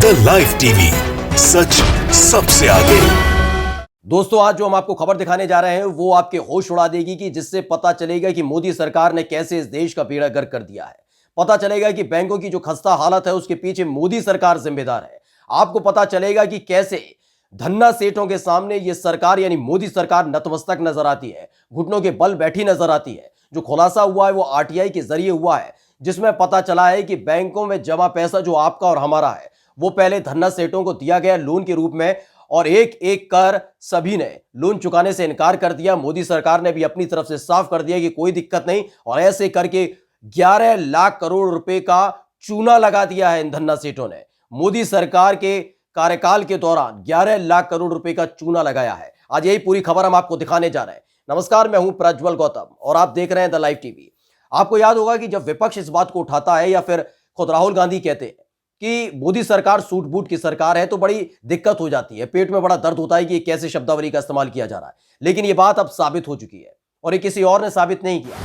The live TV, सच सबसे आगे। दोस्तों, आज जो हम आपको खबर दिखाने जा रहे हैं वो आपके होश उड़ा देगी कि जिससे पता चलेगा कि मोदी सरकार ने कैसे इस देश का बेड़ा गर्क कर दिया है। पता चलेगा कि बैंकों की जो खस्ता हालत है उसके पीछे मोदी सरकार जिम्मेदार है। आपको पता चलेगा कि कैसे धन्ना सेठों के सामने ये सरकार यानी मोदी सरकार नतमस्तक नजर आती है, घुटनों के बल बैठी नजर आती है। जो खुलासा हुआ है वो आरटीआई के जरिए हुआ है, जिसमें पता चला है कि बैंकों में जमा पैसा जो आपका और हमारा है वो पहले धन्ना सेठों को दिया गया लोन के रूप में, और एक एक कर सभी ने लोन चुकाने से इनकार कर दिया। मोदी सरकार ने भी अपनी तरफ से साफ कर दिया कि कोई दिक्कत नहीं, और ऐसे करके 11 लाख करोड़ रुपए का चूना लगा दिया है इन धन्ना सेठों ने। मोदी सरकार के कार्यकाल के दौरान 11 लाख करोड़ रुपए का चूना लगाया है। आज यही पूरी खबर हम आपको दिखाने जा रहे हैं। नमस्कार, मैं हूं प्रज्वल गौतम और आप देख रहे हैं द लाइव टीवी। आपको याद होगा कि जब विपक्ष इस बात को उठाता है या फिर खुद राहुल गांधी कहते हैं कि मोदी सरकार सूट बूट की सरकार है, तो बड़ी दिक्कत हो जाती है, पेट में बड़ा दर्द होता है कि कैसे शब्दावली का इस्तेमाल किया जा रहा है। लेकिन ये बात अब साबित हो चुकी है, और ये किसी और ने साबित नहीं किया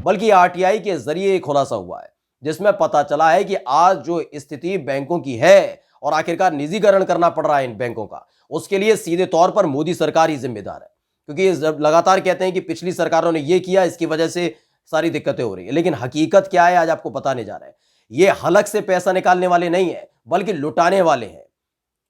बल्कि आरटीआई के जरिए खुलासा हुआ है, जिसमें पता चला है कि आज जो स्थिति बैंकों की है और आखिरकार निजीकरण करना पड़ रहा है इन बैंकों का, उसके लिए सीधे तौर पर मोदी सरकार ही जिम्मेदार है। क्योंकि जब लगातार कहते हैं कि पिछली सरकारों ने यह किया, इसकी वजह से सारी दिक्कतें हो रही है, लेकिन हकीकत क्या है आज आपको बताने जा रहे हैं। ये हलक से पैसा निकालने वाले नहीं है बल्कि लुटाने वाले हैं,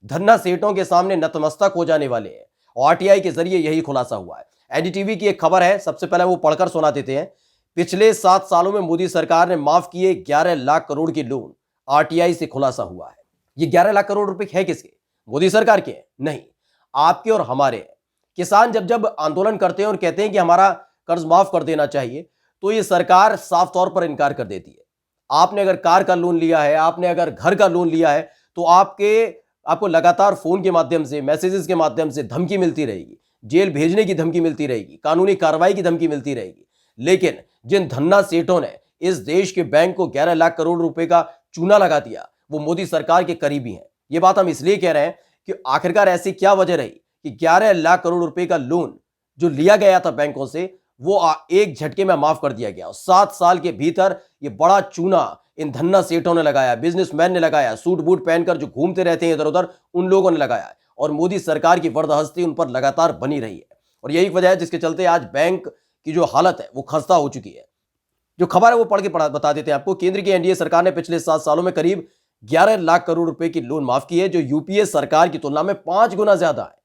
धन्ना सेठों के सामने नतमस्तक हो जाने वाले हैं। आरटीआई के जरिए यही खुलासा हुआ है। एनडीटीवी की एक खबर है, सबसे पहले वो पढ़कर सुना देते हैं। पिछले 7 सालों में मोदी सरकार ने माफ किए 11 लाख करोड़ के लोन, आरटीआई से खुलासा हुआ है। ये 11 लाख करोड़ रुपए है किसके? मोदी सरकार के? नहीं, आपके और हमारे हैं। किसान जब जब आंदोलन करते हैं और कहते हैं कि हमारा कर्ज माफ कर देना चाहिए, तो ये सरकार साफ तौर पर इनकार कर देती है। आपने अगर कार का लोन लिया है, आपने अगर घर का लोन लिया है, तो आपको लगातार फोन के माध्यम से, मैसेजेस के माध्यम से धमकी मिलती रहेगी, जेल भेजने की धमकी मिलती रहेगी, कानूनी कार्रवाई की धमकी मिलती रहेगी। लेकिन जिन धन्ना सेठों ने इस देश के बैंक को 11 लाख करोड़ रुपए का चूना लगा दिया, वो मोदी सरकार के करीबी हैं। ये बात हम इसलिए कह रहे हैं कि आखिरकार ऐसी क्या वजह रही कि 11 लाख करोड़ रुपए का लोन जो लिया गया था बैंकों से, वो एक झटके में माफ कर दिया गया। 7 साल के भीतर ये बड़ा चूना इन धन्ना सेठों ने लगाया, बिजनेसमैन ने लगाया, सूट बूट पहनकर जो घूमते रहते हैं इधर उधर, उन लोगों ने लगाया, और मोदी सरकार की वर्दहस्ती उन पर लगातार बनी रही है। और यही वजह है जिसके चलते आज बैंक की जो हालत है वो खस्ता हो चुकी है। जो खबर है वो पढ़ के बता देते हैं आपको। केंद्र की एनडीए सरकार ने पिछले 7 सालों में करीब 11 लाख करोड़ रुपए की लोन माफ की है, जो यूपीए सरकार की तुलना में 5 गुना ज्यादा है।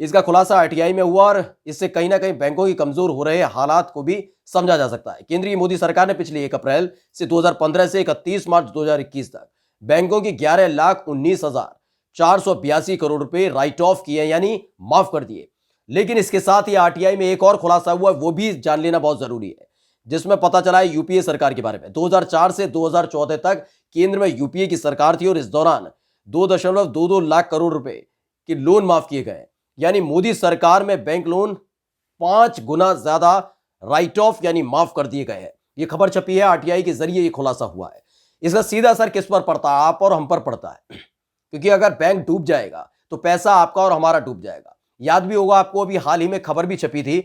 इसका खुलासा आरटीआई में हुआ, और इससे कहीं ना कहीं बैंकों की कमजोर हो रहे हालात को भी समझा जा सकता है। केंद्रीय मोदी सरकार ने पिछले 1 अप्रैल से 2015 से 31 मार्च 2021 तक बैंकों की 11,19,482 करोड़ रुपए राइट ऑफ किए, यानी माफ कर दिए। लेकिन इसके साथ ही आरटीआई में एक और खुलासा हुआ, वो भी जान लेना बहुत जरूरी है, जिसमें पता चला है यूपीए सरकार के बारे में। 2004 से 2014 तक केंद्र में यूपीए की सरकार थी, और इस दौरान 2.22 लाख करोड़ रुपए के लोन माफ किए गए। यानी मोदी सरकार में बैंक लोन 5 गुना ज्यादा राइट ऑफ यानी माफ कर दिए गए हैं। यह खबर छपी है, आरटीआई के जरिए यह खुलासा हुआ है। इसका सीधा असर किस पर पड़ता है? आप और हम पर पड़ता है, क्योंकि अगर बैंक डूब जाएगा तो पैसा आपका और हमारा डूब जाएगा। याद भी होगा आपको, अभी हाल ही में खबर भी छपी थी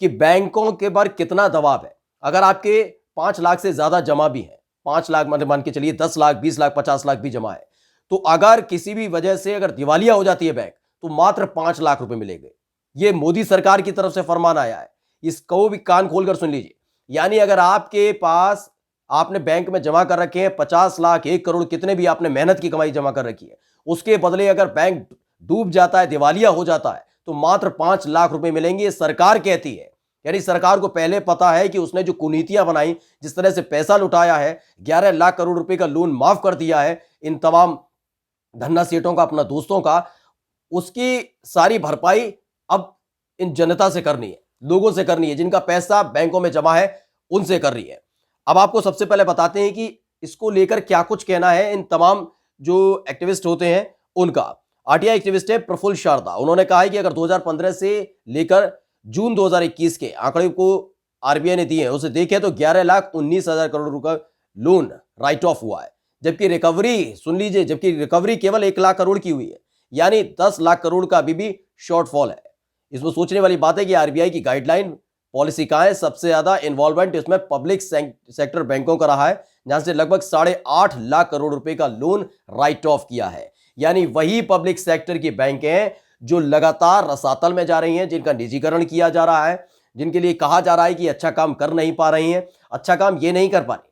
कि बैंकों के पर कितना दबाव है। अगर आपके 5 लाख से ज्यादा जमा भी है, 5 लाख मान के चलिए 10 लाख, 20 लाख, 50 लाख भी जमा है, तो अगर किसी भी वजह से अगर दिवालिया हो जाती है बैंक, तो मात्र 5 लाख रुपए मिलेंगे। यह मोदी सरकार की तरफ से फरमान आया है, इसको भी कान खोलकर सुन लीजिए। यानी अगर आपके पास, आपने बैंक में जमा कर रखे हैं 50 लाख, 1 करोड़, कितने भी आपने मेहनत की कमाई जमा कर रखी है, उसके बदले अगर बैंक डूब जाता है, दिवालिया हो जाता है, तो मात्र 5 लाख रुपए मिलेंगे। ये सरकार कहती है। यानी सरकार को पहले पता है कि उसने जो कुनीतियां बनाई, जिस तरह से पैसा लुटाया है, 11 लाख करोड़ रुपए का लोन माफ कर दिया है इन तमाम धन्ना सेठों का, अपना दोस्तों का, उसकी सारी भरपाई अब इन जनता से करनी है, लोगों से करनी है, जिनका पैसा बैंकों में जमा है उनसे कर रही है। अब आपको सबसे पहले बताते हैं कि इसको लेकर क्या कुछ कहना है इन तमाम जो एक्टिविस्ट होते हैं उनका। आरटीआई एक्टिविस्ट है प्रफुल्ल शारदा, उन्होंने कहा है कि अगर 2015 से लेकर जून 2021 के आंकड़े को आरबीआई ने दिए हैं, उसे देखें तो 11,19,000 करोड़ रुपए लोन राइट ऑफ हुआ है, जबकि रिकवरी, सुन लीजिए, जबकि रिकवरी केवल 1 लाख करोड़ की हुई है, यानी 10 लाख करोड़ का अभी भी शॉर्टफॉल है। इसमें सोचने वाली बात है कि आरबीआई की गाइडलाइन पॉलिसी का है, सबसे ज्यादा इन्वॉल्वमेंट इसमें पब्लिक सेक्टर बैंकों का रहा है, जहां से लगभग 8.5 लाख करोड़ रुपए का लोन राइट ऑफ किया है। यानी वही पब्लिक सेक्टर की बैंकें हैं जो लगातार रसातल में जा रही हैं, जिनका निजीकरण किया जा रहा है, जिनके लिए कहा जा रहा है कि अच्छा काम कर नहीं पा रही हैं। अच्छा काम ये नहीं कर पा रही।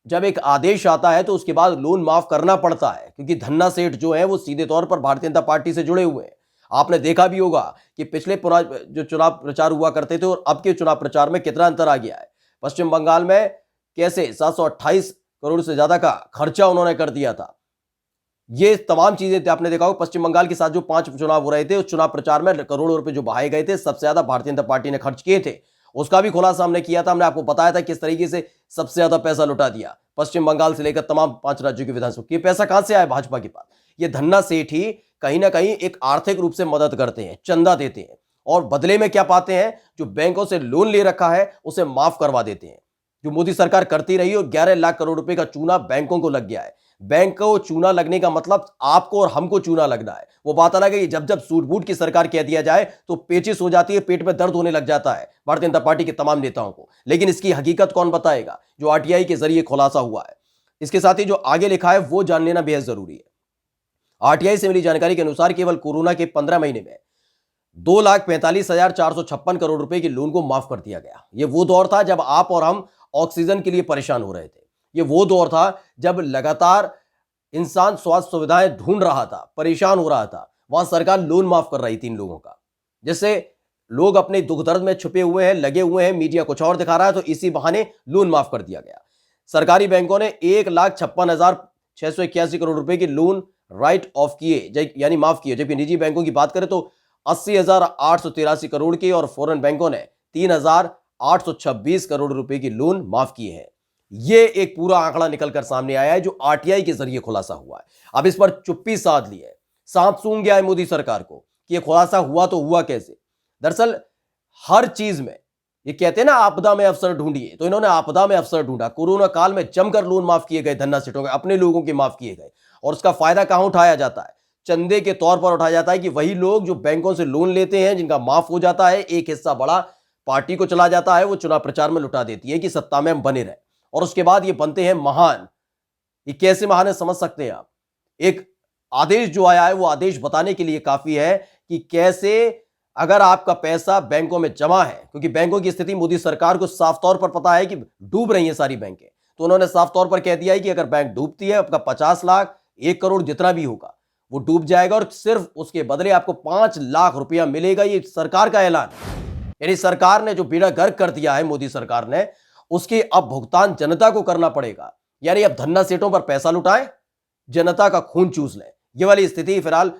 जब एक आदेश आता है तो उसके बाद लोन माफ करना पड़ता है, क्योंकि धन्ना सेठ जो है वो सीधे तौर पर भारतीय जनता पार्टी से जुड़े हुए हैं। आपने देखा भी होगा कि पिछले जो चुनाव प्रचार हुआ करते थे और अब के चुनाव प्रचार में कितना अंतर आ गया है। पश्चिम बंगाल में कैसे 728 करोड़ से ज्यादा का खर्चा उन्होंने कर दिया था। ये तमाम चीजें आपने देखा होगा। पश्चिम बंगाल के साथ जो 5 चुनाव हो रहे थे, उस चुनाव प्रचार में करोड़ों रुपए जो बहाए गए थे, सबसे ज्यादा भारतीय जनता पार्टी ने खर्च किए थे। उसका भी खुलासा हमने किया था। हमने आपको बताया था किस तरीके से सबसे ज्यादा पैसा लुटा दिया पश्चिम बंगाल से लेकर तमाम 5 राज्यों की विधानसभा। ये पैसा कहां से आया भाजपा के पास? ये धन्ना सेठ ही कहीं ना कहीं एक आर्थिक रूप से मदद करते हैं, चंदा देते हैं, और बदले में क्या पाते हैं? जो बैंकों से लोन ले रखा है उसे माफ करवा देते हैं, जो मोदी सरकार करती रही। और 11 लाख करोड़ रुपए का चूना बैंकों को लग गया है। बैंक को चूना लगने का मतलब आपको और हमको चूना लगना है। वो बात अलग है कि जब जब सूट बूट की सरकार कह दिया जाए तो पेचिश हो जाती है, पेट में दर्द होने लग जाता है भारतीय जनता पार्टी के तमाम नेताओं को। लेकिन इसकी हकीकत कौन बताएगा? जो आरटीआई के जरिए खुलासा हुआ है। इसके साथ ही जो आगे लिखा है वो जान लेना बेहद जरूरी है। आरटीआई से मिली जानकारी के अनुसार केवल कोरोना के 15 महीने में 2,45,456 करोड़ रुपए के लोन को माफ कर दिया गया। ये वो दौर था जब आप और हम ऑक्सीजन के लिए परेशान हो रहे थे। ये वो दौर था जब लगातार इंसान स्वास्थ्य सुविधाएं ढूंढ रहा था, परेशान हो रहा था। वहां सरकार लोन माफ कर रही थी इन लोगों का। जैसे लोग अपने दुख दर्द में छुपे हुए हैं, लगे हुए हैं, मीडिया कुछ और दिखा रहा है, तो इसी बहाने लोन माफ कर दिया गया। सरकारी बैंकों ने 1,56,681 करोड़ रुपए के लोन राइट ऑफ किए, यानी माफ किए। जबकि निजी बैंकों की बात करें तो 80,883 करोड़ के और फॉरेन बैंकों ने 3,826 करोड़ रुपए के लोन माफ किए हैं। ये एक पूरा आंकड़ा निकलकर सामने आया है जो आरटीआई के जरिए खुलासा हुआ है। अब इस पर चुप्पी साध ली है, सांप सूंघ गया है मोदी सरकार को कि ये खुलासा हुआ तो हुआ कैसे। दरअसल हर चीज में ये कहते हैं ना, आपदा में अवसर ढूंढिए, तो इन्होंने आपदा में अवसर ढूंढा। कोरोना काल में जमकर लोन माफ किए गए, धन्ना सेठों के, अपने लोगों के माफ किए गए। और उसका फायदा कहां उठाया जाता है? चंदे के तौर पर उठाया जाता है कि वही लोग जो बैंकों से लोन लेते हैं, जिनका माफ हो जाता है, एक हिस्सा बड़ा पार्टी को चला जाता है, वो चुनाव प्रचार में लुटा देती है कि सत्ता में हम बने रहे। और उसके बाद ये बनते हैं महान। ये कैसे महान है समझ सकते हैं आप। एक आदेश जो आया है वो आदेश बताने के लिए काफी है कि कैसे अगर आपका पैसा बैंकों में जमा है, क्योंकि बैंकों की स्थिति मोदी सरकार को साफ तौर पर पता है कि डूब रही है सारी बैंकें, तो उन्होंने साफ तौर पर कह दिया है कि अगर बैंक डूबती है, आपका 50 लाख, 1 करोड़ जितना भी होगा वो डूब जाएगा और सिर्फ उसके बदले आपको 5 लाख रुपया मिलेगा। ये सरकार का ऐलान। यानी सरकार ने जो बेड़ा गर्क कर दिया है मोदी सरकार ने, उसके अब भुगतान जनता को करना पड़ेगा। यानी अब धन्ना सेठों पर पैसा लुटाएं, जनता का खून चूस लें। ये वाली स्थिति फिलहाल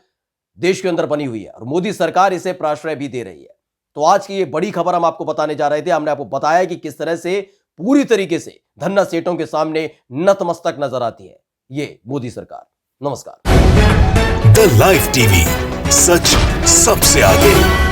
देश के अंदर बनी हुई है और मोदी सरकार इसे प्रश्रय भी दे रही है। तो आज की ये बड़ी खबर हम आपको बताने जा रहे थे। हमने आपको बताया कि किस तरह से पूरी तरीके से धन्ना सेठों के सामने नतमस्तक नजर आती है ये मोदी सरकार। नमस्कार। द लाइव टीवी, सच सबसे आगे।